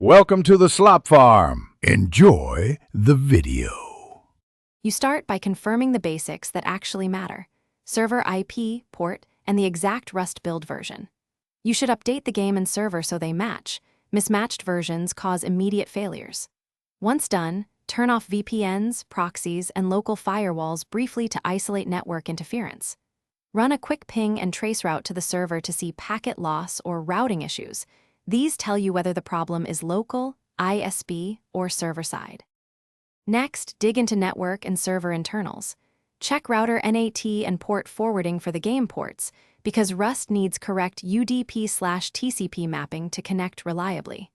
Welcome to the Slop Farm. Enjoy the video. You start by confirming the basics that actually matter: server IP, port, and the exact Rust build version. You should update the game and server so they match. Mismatched versions cause immediate failures. Once done, turn off VPNs, proxies, and local firewalls briefly to isolate network interference. Run a quick ping and trace route to the server to see packet loss or routing issues. These tell you whether the problem is local, ISP, or server-side. Next, dig into network and server internals. Check router NAT and port forwarding for the game ports, because Rust needs correct UDP/TCP mapping to connect reliably.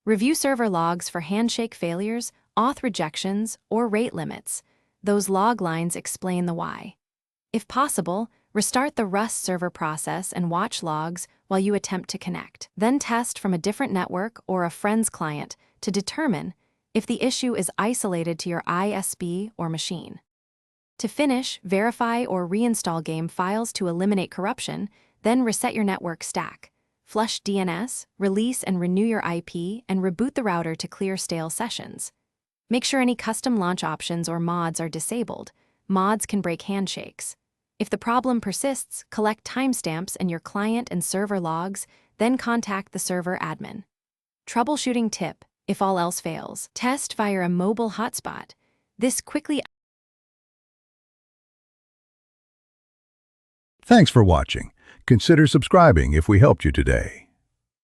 Review server logs for handshake failures, auth rejections, or rate limits. Those log lines explain the why. If possible, restart the Rust server process and watch logs while you attempt to connect. Then test from a different network or a friend's client to determine if the issue is isolated to your ISP or machine. To finish, verify or reinstall game files to eliminate corruption, then reset your network stack. Flush DNS, release and renew your IP, and reboot the router to clear stale sessions. Make sure any custom launch options or mods are disabled. Mods can break handshakes. If the problem persists, collect timestamps and your client and server logs, then contact the server admin. Troubleshooting tip: if all else fails, test via a mobile hotspot. This quickly. Thanks for watching. Consider subscribing if we helped you today.